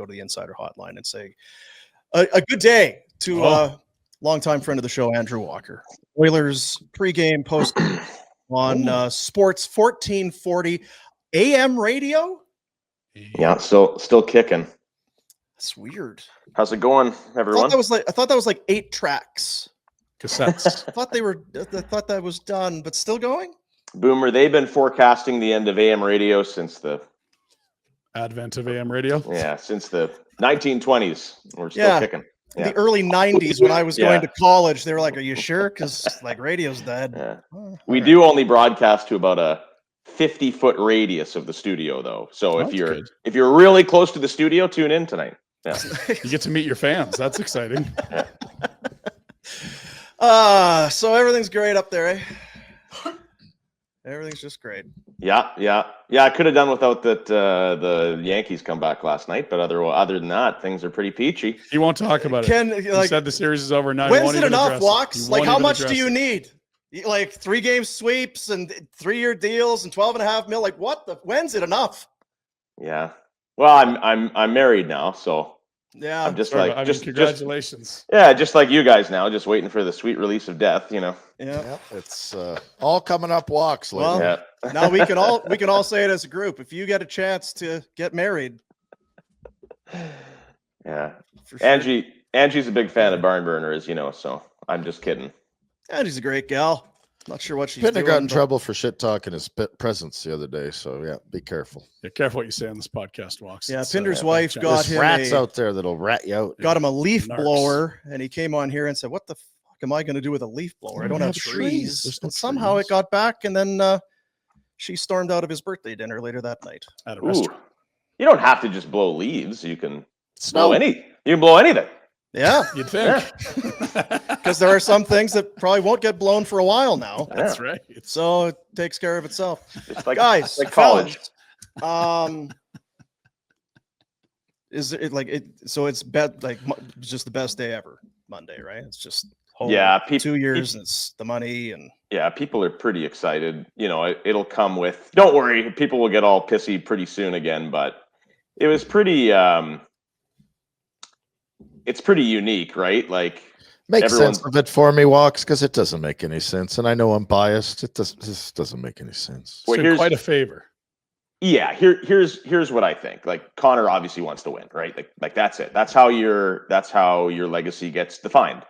to the Insider Hotline and say a good day to a longtime friend of the show, Andrew Walker. Oilers pregame, post on Sports 1440 AM radio. Yeah, still kicking. That's weird. How's it going, everyone? I thought that was like 8 tracks. Cassettes. I thought that was done, but still going? Boomer, they've been forecasting the end of AM radio since the advent of AM radio. Yeah, since the 1920s. We're still kicking. In the early 90s, when I was going to college, they were like, "Are you sure? Because like radio's dead." Yeah. We do only broadcast to about a 50-foot radius of the studio, though. So if you're really close to the studio, tune in tonight. Yeah. You get to meet your fans. That's exciting. So everything's great up there, eh? Everything's just great. Yeah. I could have done without that. The Yankees come back last night, but other than that, things are pretty peachy. He won't talk about it. He said the series is over now. When's it enough, Walks? Like, how much do you need? Like 3-game sweeps and 3-year deals and $12.5 million. Like, when's it enough? Yeah. Well, I'm married now, so yeah. I'm just congratulations. Just like you guys now, just waiting for the sweet release of death. You know. Yeah. It's all coming up, Walks. Well, now we can all say it as a group. If you get a chance to get married. Yeah. For sure. Angie's a big fan of Barn Burner, as you know. So I'm just kidding. Angie's a great gal. Not sure what she's Pinder doing. got in trouble for shit talking his presence the other day. So yeah, be careful. Yeah, careful what you say on this podcast, Walks. Yeah, Pinder's wife got him rats out there that'll rat you out. Got him a leaf blower, and he came on here and said, "What the fuck am I going to do with a leaf blower? I don't have trees." And somehow it got back, and then she stormed out of his birthday dinner later that night at a restaurant. You don't have to just blow leaves. You can blow You can blow anything. Yeah, you'd think. Because there are some things that probably won't get blown for a while now. That's right. So it takes care of itself. It's like, guys, like college. Is it like so it's just the best day ever, Monday, right? It's just 2 years and it's the money and people are pretty excited. You know, it'll come with. Don't worry, people will get all pissy pretty soon again. But it was pretty. It's pretty unique, right? Like, make sense of it for me, Walks, because it doesn't make any sense. And I know I'm biased. This doesn't make any sense. Well, here's quite a favor. Yeah, here's what I think. Like, Connor obviously wants to win, right? Like that's it. That's how your legacy gets defined.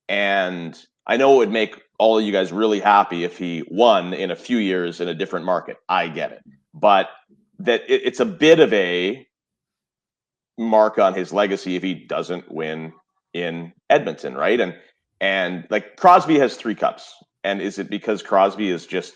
And I know it would make all of you guys really happy if he won in a few years in a different market. I get it, but that it's a bit of a mark on his legacy if he doesn't win in Edmonton, right? And like Crosby has 3 cups, and is it because Crosby is just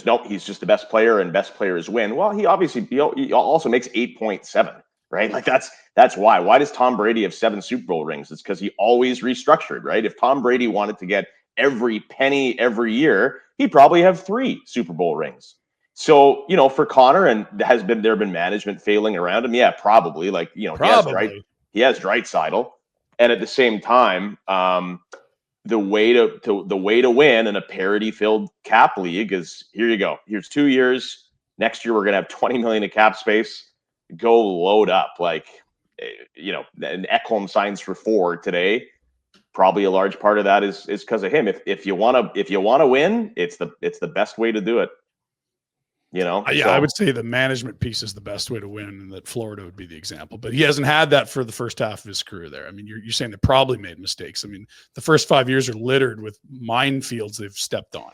nope, he's just the best player and best players win? Well, he also makes 8.7, right? Like that's why. Why does Tom Brady have 7 Super Bowl rings? It's because he always restructured, right? If Tom Brady wanted to get every penny every year, he'd probably have 3 Super Bowl rings. So, you know, for Connor, and there been management failing around him? Yeah, probably. Like, you know, he has Draisaitl, and at the same time, the way to win in a parity-filled cap league is, here you go. Here's 2 years. Next year we're gonna have $20 million of cap space. Go load up. Like, you know, and Ekholm signs for 4 today. Probably a large part of that is because of him. If you wanna win, it's the best way to do it. You know, I would say the management piece is the best way to win, and that Florida would be the example. But he hasn't had that for the first half of his career there. I mean, you're saying they probably made mistakes. I mean, the first 5 years are littered with minefields they've stepped on.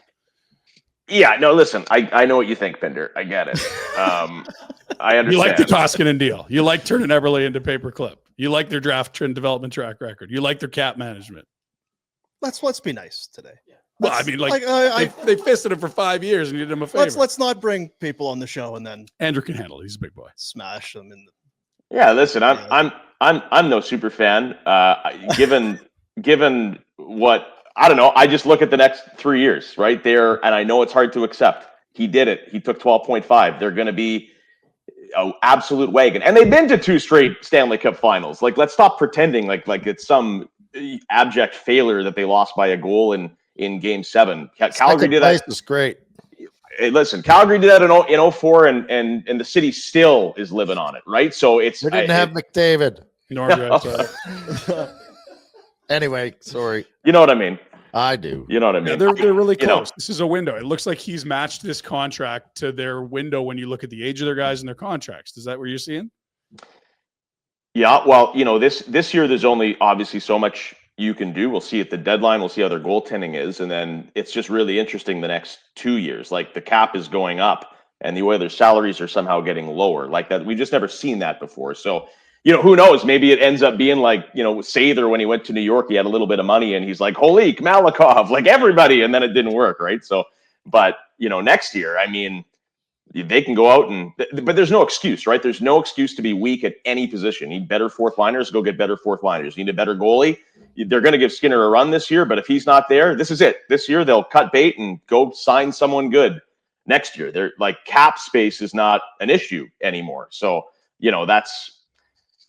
Yeah, no, listen, I know what you think, Pinder. I get it. I understand. You like the Koskinen deal. You like turning Eberle into paperclip. You like their draft and development track record. You like their cap management. Let's be nice today. Well, I mean, they fisted him for 5 years and you did him a favor. Let's not bring people on the show and then Andrew can handle it. He's a big boy. Smash them in the. Yeah, listen, I'm no super fan. Given what I don't know, I just look at the next 3 years right there, and I know it's hard to accept. He did it. He took 12.5. They're going to be an absolute wagon, and they've been to 2 straight Stanley Cup Finals. Like, let's stop pretending like it's some abject failure that they lost by a goal in Game 7. Calgary did that. Is great. Hey, listen, Calgary did that in 04, and the city still is living on it, right? So it's We didn't have McDavid. Anyway, sorry. You know what I mean? I do. You know what I mean? Yeah, they're really You know. close. This is a window. It looks like he's matched this contract to their window when you look at the age of their guys and their contracts. Is that what you're seeing? Yeah, well, this year there's only obviously so much you can do. We'll see at the deadline. We'll see how their goaltending is, and then it's just really interesting the next 2 years. Like the cap is going up, and the Oilers' salaries are somehow getting lower. Like that, we've just never seen that before. So, who knows? Maybe it ends up being like Sather when he went to New York. He had a little bit of money, and he's like, "Holy Malikov, like everybody," and then it didn't work, right? So, but next year, I mean. They can go out but there's no excuse, right? There's no excuse to be weak at any position. You need better fourth liners, go get better fourth liners. You need a better goalie. They're going to give Skinner a run this year, but if he's not there, this is it. This year they'll cut bait and go sign someone good. Next year, they're like cap space is not an issue anymore. So,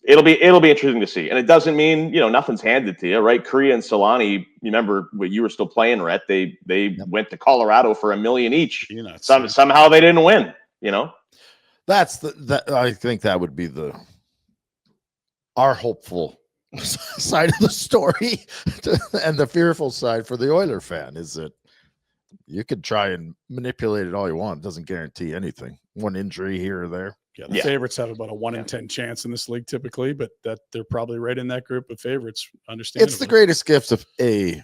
it'll be interesting to see. And it doesn't mean, nothing's handed to you, right? Korea and Solani, remember when you were still playing, Rhett, they went to Colorado for $1 million each. Somehow they didn't win, That's I think that would be our hopeful side of the story and the fearful side for the Oiler fan is that you could try and manipulate it all you want. It doesn't guarantee anything. One injury here or there. Yeah, the favorites have about a 1 in 10 chance in this league typically, but that they're probably right in that group of favorites. Understand? It's the greatest gift of a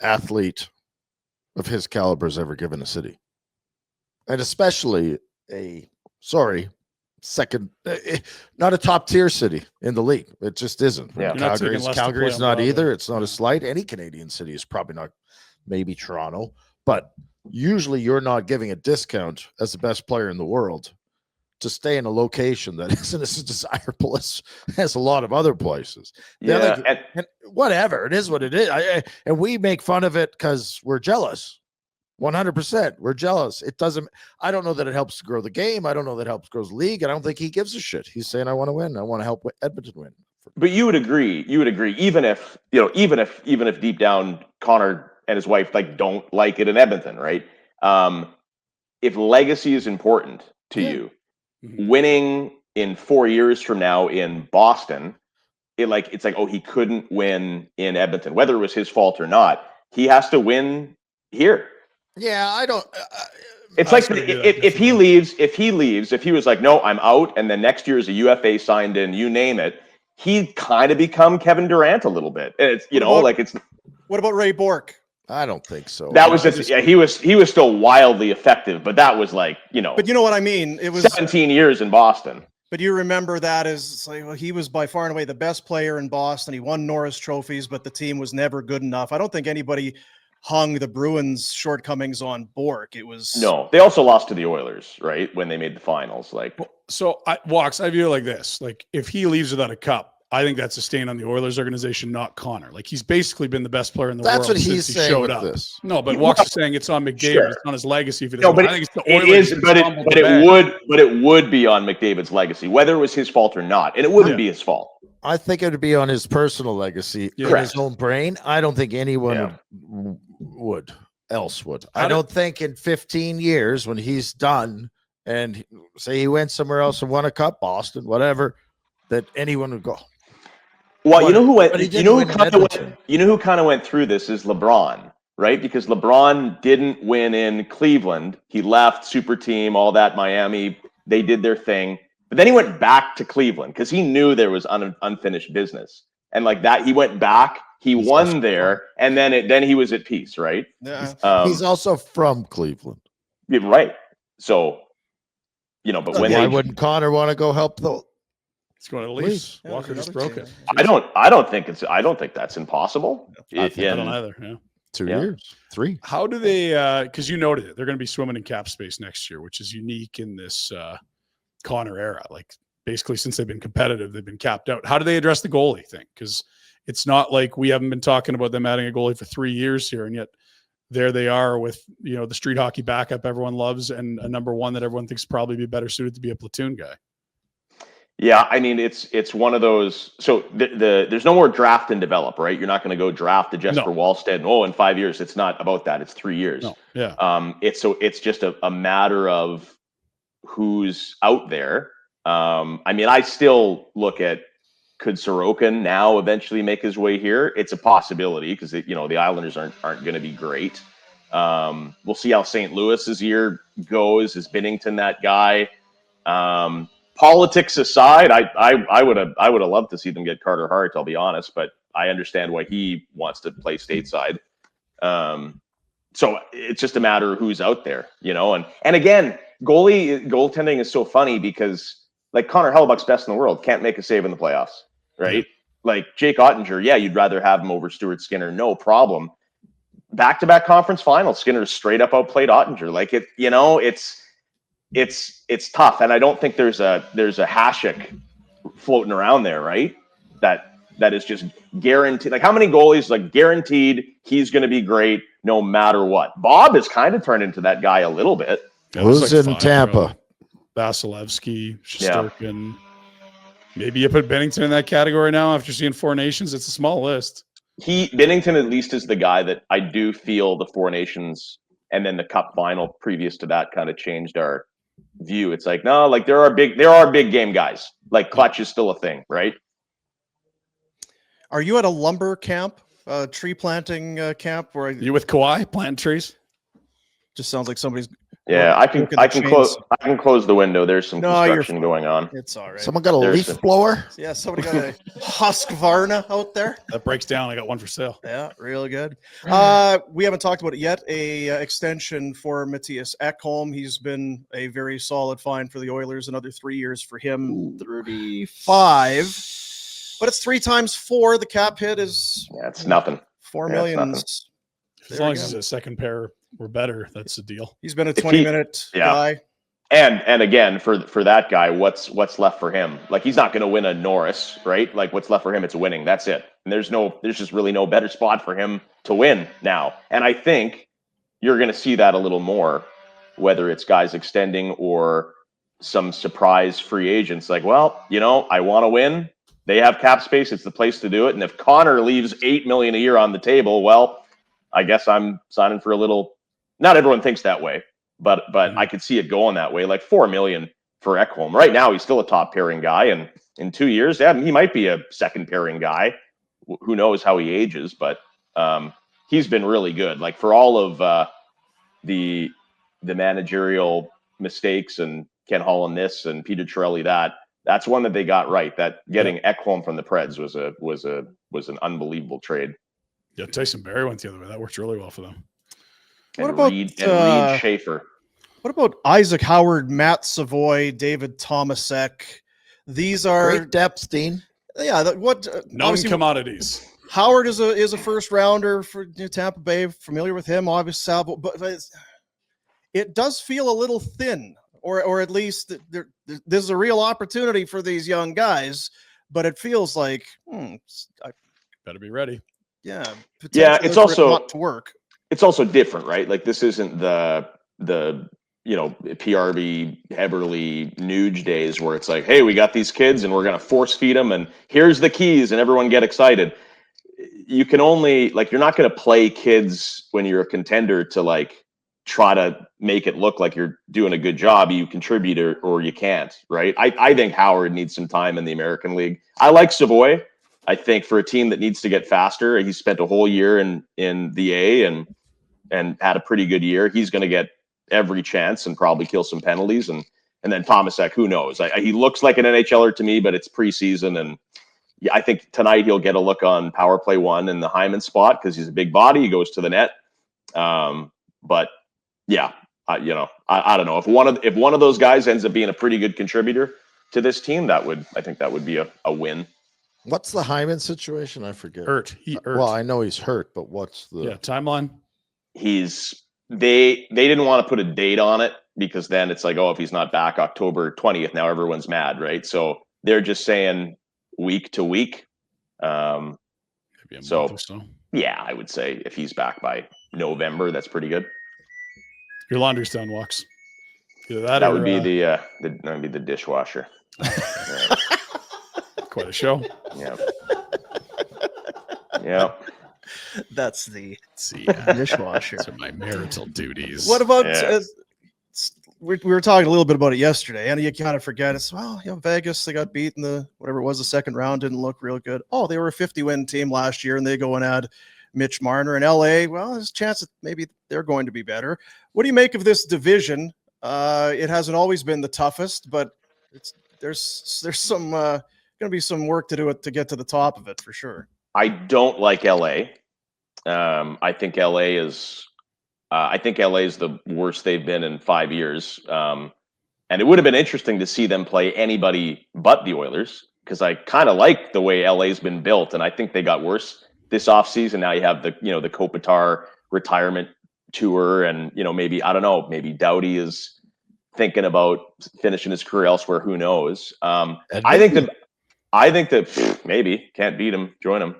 athlete of his caliber has ever given a city, and especially second, not a top tier city in the league. It just isn't. Yeah. Calgary's not either. It's not a slight. Any Canadian city is probably not. Maybe Toronto, but usually you're not giving a discount as the best player in the world to stay in a location that isn't as desirable as a lot of other places. And whatever, it is what it is. And we make fun of it because we're jealous. 100%. We're jealous. It doesn't, I don't know that it helps grow the game. I don't know that it helps grow the league. I don't think he gives a shit. He's saying, I want to win. I want to help Edmonton win. But you would agree, even if deep down Connor and his wife don't like it in Edmonton, right? If legacy is important to you, winning in 4 years from now in Boston, it's like, oh, he couldn't win in Edmonton, whether it was his fault or not. He has to win here. Yeah, I don't. It's like if he leaves, if he was like, no, I'm out, and then next year is a UFA signed in, you name it, he'd kind of become Kevin Durant a little bit. And it's What about Ray Bourque? I don't think so. That was he was still wildly effective, but that was But you know what I mean? It was 17 years in Boston. But you remember that as he was by far and away the best player in Boston. He won Norris trophies, but the team was never good enough. I don't think anybody hung the Bruins' shortcomings on Bourque. It was they also lost to the Oilers, right, when they made the finals. So I view it like this: if he leaves without a cup, I think that's a stain on the Oilers organization, not Connor. He's basically been the best player in the world. That's what he's since saying. He showed up. This. No, but Walks is saying it's on McDavid. Sure. It's on his legacy. If it no, but I think it's the Oilers. It would be on McDavid's legacy, whether it was his fault or not, and it wouldn't be his fault. I think it would be on his personal legacy in his own brain. I don't think anyone would. I don't think in 15 years when he's done and say he went somewhere else and won a cup, Boston, whatever, that anyone would go. Well, you know who kind of went through this is LeBron, right? Because LeBron didn't win in Cleveland. He left, super team, all that, Miami. They did their thing. But then he went back to Cleveland because he knew there was unfinished business. And he went back. He won there, and then he was at peace, right? Yeah. He's also from Cleveland. Yeah, right. So, but why wouldn't Connor want to go help the? He's going to Leafs. Walker just broke it. I don't think that's impossible. I don't either. Yeah. 2 years, 3. How do they? Because you noted it, they're going to be swimming in cap space next year, which is unique in this Connor era. Basically, since they've been competitive, they've been capped out. How do they address the goalie thing? Because it's not like we haven't been talking about them adding a goalie for 3 years here, and yet there they are with the street hockey backup everyone loves and a number one that everyone thinks probably be better suited to be a platoon guy. Yeah, I mean it's one of those. So there's no more draft and develop, right? You're not going to go draft a Jesper Wallstead. And, in 5 years. It's not about that. It's 3 years. No, yeah. It's just a matter of who's out there. I mean, I still look at, could Sorokin now eventually make his way here? It's a possibility because the Islanders aren't going to be great. We'll see how St. Louis's year goes. Is Binnington that guy? Politics aside, I would have loved to see them get Carter Hart. I'll be honest, but I understand why he wants to play stateside. So it's just a matter of who's out there, and again, goaltending is so funny because like Connor Hellebuck's best in the world, can't make a save in the playoffs, right? Yeah. Like Jake Ottinger, yeah, you'd rather have him over Stuart Skinner, no problem. Back-to-back conference finals, Skinner straight up outplayed Ottinger. Like it's tough, and I don't think there's a Hasek floating around there, right? That is just guaranteed. Like how many goalies like guaranteed he's going to be great no matter what? Bob has kind of turned into that guy a little bit. Who's in Tampa? Vasilevsky, Shesterkin. Maybe you put Binnington in that category now after seeing Four Nations. It's a small list. Binnington at least is the guy that I do feel the Four Nations and then the Cup final previous to that kind of changed our view. It's like, no, like there are big game guys. Like clutch is still a thing, right? Are you at a lumber camp, tree planting camp? You with Kawhi planting trees? Just sounds like somebody's. Yeah, I can close the window. There's some construction going on. It's all right. Someone got a leaf blower? Yeah, somebody got a Husqvarna out there. That breaks down. I got one for sale. Yeah, really good. We haven't talked about it yet. Extension for Matthias Ekholm. He's been a very solid find for the Oilers. Another 3 years for him. 35. But it's 3 times 4. The cap hit is it's nothing. $4 million. As long as he's a second pair or better, that's the deal. He's been a 20-minute guy. And again, for that guy, what's left for him? Like he's not going to win a Norris, right? Like what's left for him? It's winning. That's it. And there's just really no better spot for him to win now. And I think you're going to see that a little more, whether it's guys extending or some surprise free agents. Like, well, I want to win. They have cap space. It's the place to do it. And if Connor leaves $8 million a year on the table, well, I guess I'm signing for a little. Not everyone thinks that way, but I could see it going that way. Like $4 million for Ekholm. Right now, he's still a top pairing guy, and in 2 years, he might be a second pairing guy. Who knows how he ages? But he's been really good. Like for all of the managerial mistakes and Ken Holland this and Peter Chiarelli that. That's one that they got right. That getting Ekholm from the Preds was an unbelievable trade. Yeah, Tyson Barrie went the other way. That worked really well for them. What about Reed Schaefer? What about Isaac Howard, Matt Savoy, David Tomasek? These are great depth, Dean. Yeah, non-commodities. Howard is a first rounder for Tampa Bay. Familiar with him, obviously, but it does feel a little thin. Or at least there's a real opportunity for these young guys, but it feels like better be ready. Yeah, it's also not to work. It's also different, right? Like this isn't the PRB Heberly Nuge days where it's like, hey, we got these kids and we're gonna force feed them and here's the keys and everyone get excited. You can only you're not gonna play kids when you're a contender to try to make it look like you're doing a good job. You contribute or you can't, right? I think Howard needs some time in the American League. I like Savoy. I think for a team that needs to get faster, he spent a whole year in the A and had a pretty good year. He's going to get every chance and probably kill some penalties. And then Tomasek, who knows? He looks like an NHLer to me, but it's preseason. And yeah, I think tonight he'll get a look on power play 1 in the Hyman spot because he's a big body. He goes to the net. But yeah, I don't know if one of those guys ends up being a pretty good contributor to this team. I think that would be a win. What's the Hyman situation? I forget. Hurt. Well, I know he's hurt, but what's the timeline? They didn't want to put a date on it because then it's like, if he's not back October 20th, now everyone's mad, right? So they're just saying week to week. Maybe a month or so. Yeah, I would say if he's back by November, that's pretty good. Your laundry's done, Walks. Either that would be the dishwasher. Yeah. Quite a show. Yeah. Yeah. That's the See, dishwasher. those are my marital duties. What about Yeah. we were talking a little bit about it yesterday, and you kind of forget it's Vegas, they got beat in the whatever it was, the second round, didn't look real good. Oh, they were a 50-win team last year, and they go and add Mitch Marner. In LA, well, there's a chance that maybe they're going to be better. What do you make of this division? It hasn't always been the toughest, but there's some going to be some work to do it to get to the top of it for sure. I don't like LA. I think LA is the worst they've been in 5 years. And it would have been interesting to see them play anybody but the Oilers, because I kind of like the way LA's been built, and I think they got worse this offseason. Now you have the Kopitar retirement tour, and maybe, I don't know, maybe Doughty is thinking about finishing his career elsewhere. Who knows? I think that maybe can't beat him, join him.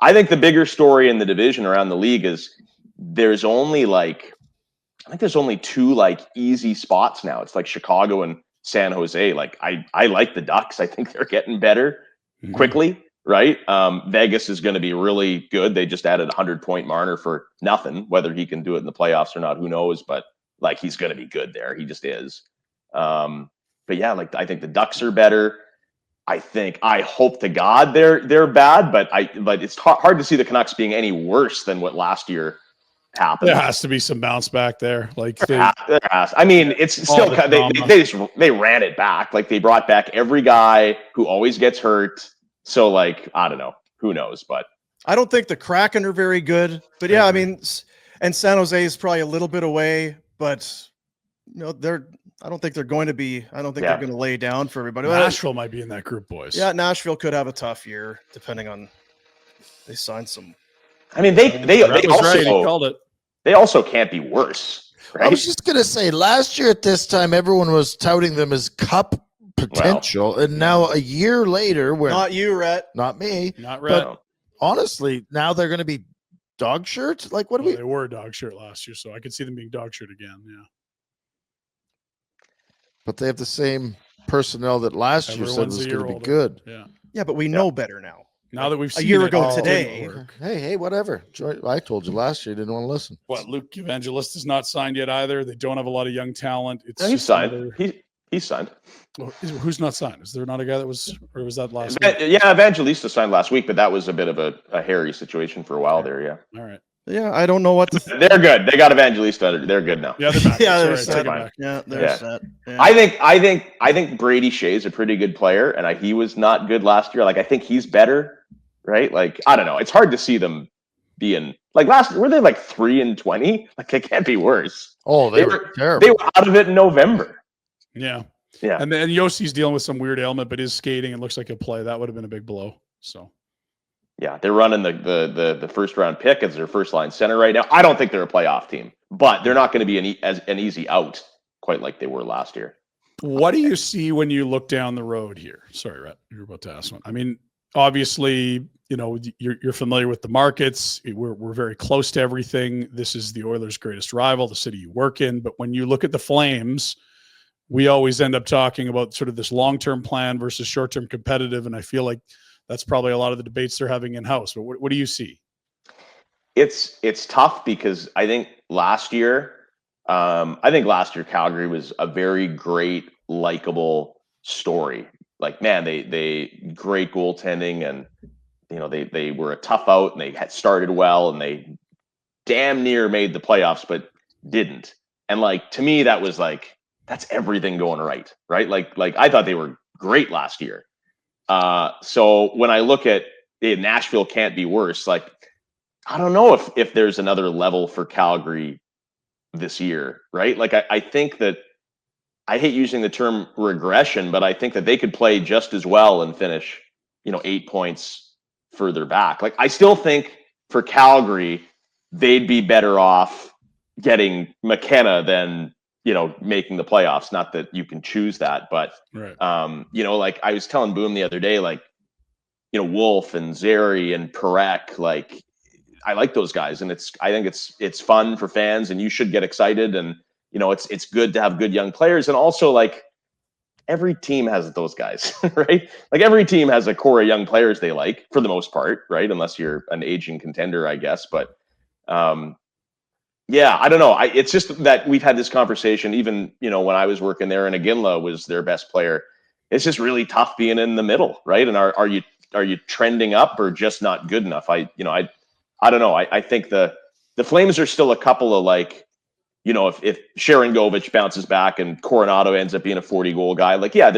I think the bigger story in the division around the league is there's only two easy spots now. It's like Chicago and San Jose. Like I like the Ducks. I think they're getting better quickly, right? Vegas is going to be really good. They just added 100-point Marner for nothing. Whether he can do it in the playoffs or not, who knows? But he's going to be good there. He just is. But yeah, I think the Ducks are better. I hope to God they're bad, but it's hard to see the Canucks being any worse than what last year happened. There has to be some bounce back there. There has. I mean, it's still they ran it back. They brought back every guy who always gets hurt. So I don't know, who knows, but I don't think the Kraken are very good. But yeah, I mean, and San Jose is probably a little bit away, but I don't think they're going to be. I don't think they're going to lay down for everybody. Nashville might be in that group, boys. Yeah, Nashville could have a tough year, depending on they sign some. I mean, they also called it. They also can't be worse. Right? I was just gonna say, last year at this time, everyone was touting them as Cup potential, and now a year later, Not you, Rhett. Not me, not Rhett. But honestly, now they're going to be dog shirt. What do we? They were dog shirt last year, so I could see them being dog shirt again. Yeah. But they have the same personnel that last year said was going to be good. Yeah, but we know better now. Now that we've seen a year ago today. Hey, whatever. I told you last year you didn't want to listen. What, Luke Evangelist is not signed yet either. They don't have a lot of young talent. He's signed. He's signed. Well, who's not signed? Is there not a guy that was, or was that last week? Yeah, Evangelista signed last week, but that was a bit of a hairy situation for a while there. Yeah. All right. Yeah, I don't know what to They're good. They got Evangelista. They're good now. Yeah, they're back. they're set. They're set. Yeah. I think Brady Shea's a pretty good player, and he was not good last year. I think he's better, right? I don't know. It's hard to see them being last year. Were they 3-20? It can't be worse. Oh, they were terrible. They were out of it in November. Yeah. Yeah. And then Yossi's dealing with some weird ailment, but his skating, it looks like he'll play. That would have been a big blow. So. Yeah, they're running the first round pick as their first line center right now. I don't think they're a playoff team, but they're not going to be an easy out quite like they were last year. What do you see when you look down the road here? Sorry, Rhett, you were about to ask one. I mean, obviously, you're familiar with the markets. We're very close to everything. This is the Oilers' greatest rival, the city you work in. But when you look at the Flames, we always end up talking about sort of this long-term plan versus short-term competitive, and I feel like that's probably a lot of the debates they're having in-house. But what do you see? It's tough because I think last year Calgary was a very great, likable story. They great goaltending, and they were a tough out, and they had started well, and they damn near made the playoffs, but didn't. And to me, that was that's everything going right. I thought they were great last year. So when I look at Nashville can't be worse, I don't know if there's another level for Calgary this year, right? I think that I hate using the term regression, but I think that they could play just as well and finish, 8 points further back. I still think for Calgary, they'd be better off getting McKenna than making the playoffs. Not that you can choose that, but right. I was telling Boom the other day, Wolf and Zeri and Perek, I like those guys, and I think it's fun for fans, and you should get excited, and it's good to have good young players, and also every team has those guys, right? Like every team has a core of young players they like for the most part, right? Unless you're an aging contender, I guess. But yeah, I don't know. It's just that we've had this conversation, even, when I was working there and Iginla was their best player. It's just really tough being in the middle, right? And are you trending up or just not good enough? I don't know. I think the Flames are still a couple of like, if Sharon Govich bounces back and Coronado ends up being a 40-goal guy, like, yeah, I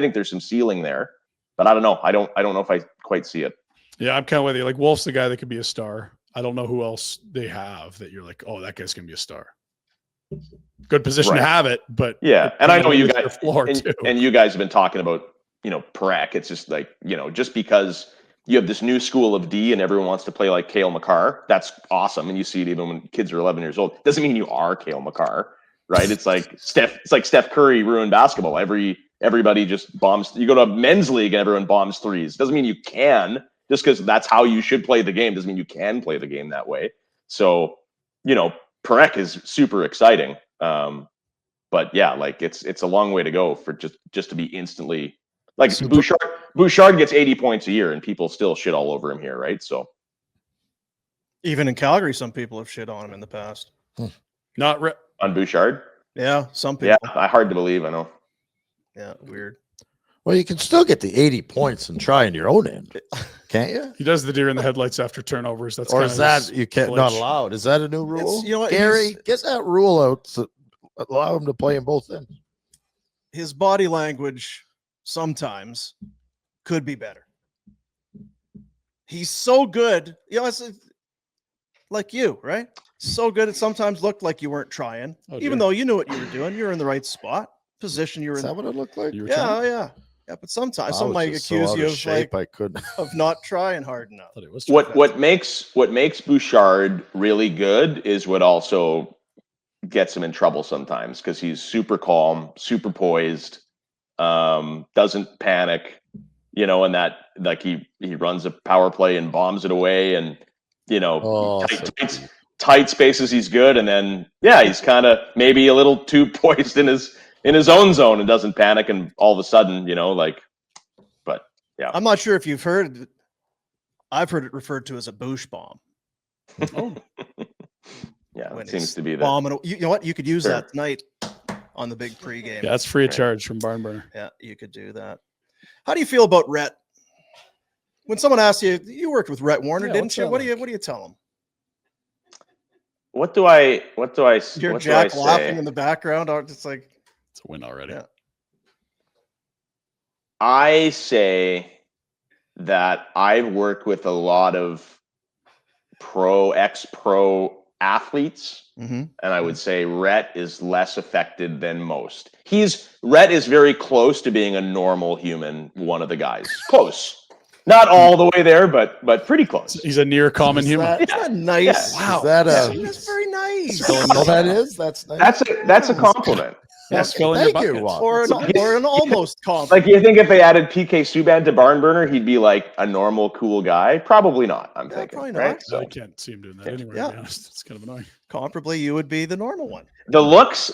think there's some ceiling there, but I don't know. I don't know if I quite see it. Yeah, I'm kind of with you. Like Wolf's the guy that could be a star. I don't know who else they have that you're like, oh, that guy's gonna be a star. Good position to have it, but yeah. And I know you guys, too. And you guys have been talking about, Perek. It's just like, just because you have this new school of D and everyone wants to play like Cale Makar, that's awesome. And you see it even when kids are 11 years old. Doesn't mean you are Cale Makar, right? It's like Steph Curry ruined basketball. Everybody just bombs. You go to a men's league and everyone bombs threes. Doesn't mean you can. Just because that's how you should play the game doesn't mean you can play the game that way. So, Perek is super exciting. But yeah, like it's a long way to go for just to be instantly like Bouchard gets 80 points a year and people still shit all over him here, right? So even in Calgary, some people have shit on him in the past. On Bouchard? Yeah, some people. Yeah, hard to believe, I know. Yeah, weird. Well, you can still get the 80 points and try in your own end, can't you? He does the deer in the headlights after turnovers. That's or is that you can't not allowed? Is that a new rule? Gary, get that rule out. So allow him to play in both ends. His body language sometimes could be better. He's so good, it's like you, right? So good. It sometimes looked like you weren't trying, even though you knew what you were doing. You're in the right spot, position. You're in. Is that what it looked like? Yeah. But sometimes some might accuse you of shape, I couldn't of not trying hard enough. What makes Bouchard really good is what also gets him in trouble sometimes, because he's super calm, super poised, doesn't panic, and that like he runs a power play and bombs it away, and tight spaces he's good, and then he's kind of maybe a little too poised in his own zone and doesn't panic, and all of a sudden, but yeah. I'm not sure if you've heard it. I've heard it referred to as a Bouch bomb. Oh. Yeah, it seems to be that. Bombing. You know what? You could use that tonight on the big pregame. Yeah, that's free of charge from Barn Burner. Yeah, you could do that. How do you feel about Rhett? When someone asks you, you worked with Rhett Warner, didn't you? What do you tell them? What do I You're Jack laughing in the background. It's like it's a win already. Yeah. I say that I've worked with a lot of ex-pro athletes, and I would say Rhett is less affected than most. Rhett is very close to being a normal human, one of the guys. Close. Not all the way there, but pretty close. He's a near common human. That's nice. Yeah. Wow. That's very nice. That's nice. That's a compliment. Yes, thank you. Or an almost compliment. Like, you think if they added PK Subban to Barn Burner, he'd be like a normal, cool guy? Probably not, I'm thinking. Probably not. Right? So I can't see him doing that anyway, to be honest. It's kind of annoying. Comparably, you would be the normal one. The looks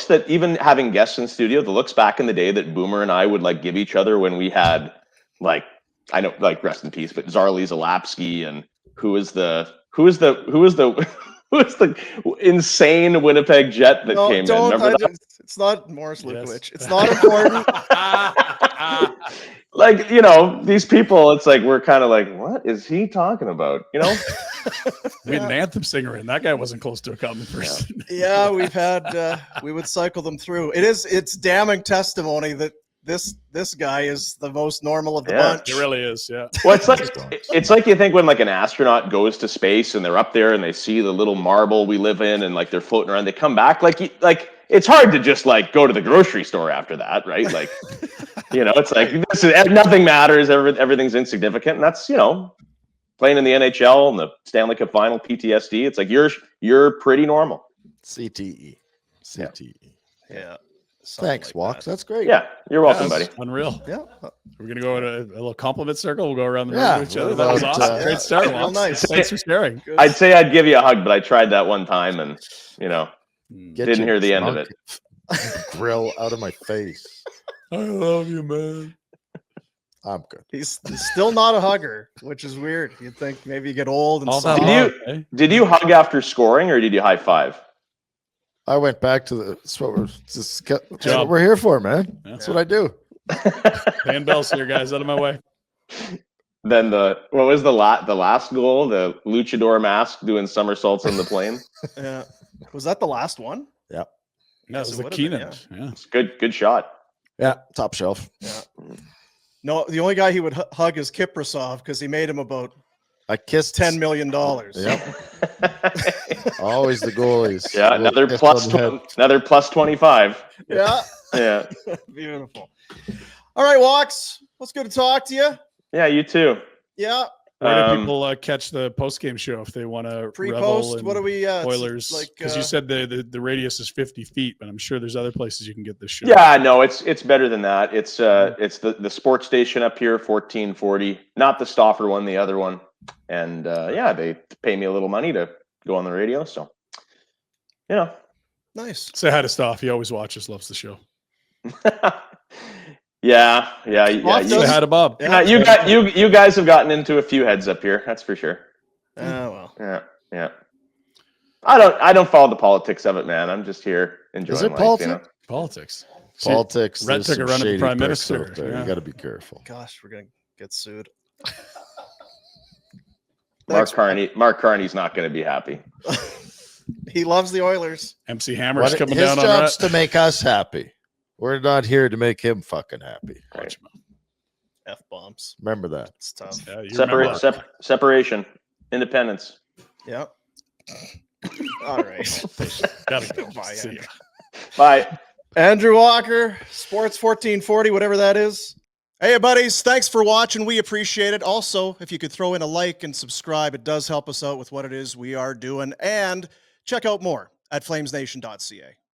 that, even having guests in studio, the looks back in the day that Boomer and I would like give each other when we had, like, I know, like, rest in peace, but Zarli Zalapski, and who is the insane Winnipeg Jet that came in? Remember that? It's not Morris Lukowich. It's not important. Like, these people, it's like, we're kind of like, what is he talking about? We had an anthem singer, and that guy wasn't close to a common person. Yeah, we've had, we would cycle them through. It's damning testimony that this guy is the most normal of the bunch. It really is, yeah. Well, it's like you think when like an astronaut goes to space and they're up there and they see the little marble we live in and like they're floating around, they come back, like it's hard to just like go to the grocery store after that, right? Like, it's like nothing matters, everything's insignificant, and that's playing in the NHL and the Stanley Cup Final, PTSD. It's like you're pretty normal. CTE. Yeah. Thanks, like Walks. That's great. Yeah, you're welcome, buddy. Unreal. Yeah. We're going to go in a little compliment circle. We'll go around the room to each other. That was awesome. Great start, Real Walks. nice. Thanks for sharing. Good. I'd say I'd give you a hug, but I tried that one time and, didn't hear the end of it. Grill out of my face. I love you, man. I'm good. He's still not a hugger, which is weird. You'd think maybe you get old and All that soft. love, eh? Did you hug after scoring or did you high five? I went back to the. That's what Job. we're here for, man. Yeah. That's what I do. Paying bells here, guys. Out of my way. Then what was the last goal? The luchador mask doing somersaults on the plane. Yeah. Was that the last one? Yeah. That was it the would've been, Keenan. Yeah. It's good shot. Yeah. Top shelf. Yeah. No, the only guy he would hug is Kiprasov because he made him about I kissed $10 million. Yep. Always the goalies. Yeah, another Kiss plus on the head. another plus 25. Yeah. Yeah. Beautiful. All right, Walks. Let's go to talk to you. Yeah, you too. Yeah. Where do people catch the post-game show if they want to Pre-post. What do we? Oilers? Like Because you said the radius is 50 feet, but I'm sure there's other places you can get this show. Yeah, no, it's better than that. It's the sports station up here, 1440, not the Stauffer one, the other one. And yeah, they pay me a little money to go on the radio. So, nice. Say hi to Stoff. He always watches, loves the show. yeah. Say hi to Bob. Yeah. You guys have gotten into a few heads up here. That's for sure. Oh well. Yeah. I don't follow the politics of it, man. I'm just here enjoying Is it life. politics? Politics. Politics. Rhett there's took a some run at the shady Prime pricks Minister, out there. yeah. You got to be careful. Gosh, we're gonna get sued. Mark Carney's not going to be happy. He loves the Oilers. MC Hammer's coming His down on job's Rhett. to make us happy. We're not here to make him fucking happy. Right. F bombs. Remember that. It's tough. Yeah, you remember that. Separation, independence. Yep. All right. Gotta go. Bye, See Andrew. ya. Bye. Andrew Walker, Sports 1440, whatever that is. Hey, buddies, thanks for watching. We appreciate it. Also, if you could throw in a like and subscribe, it does help us out with what it is we are doing. And check out more at flamesnation.ca.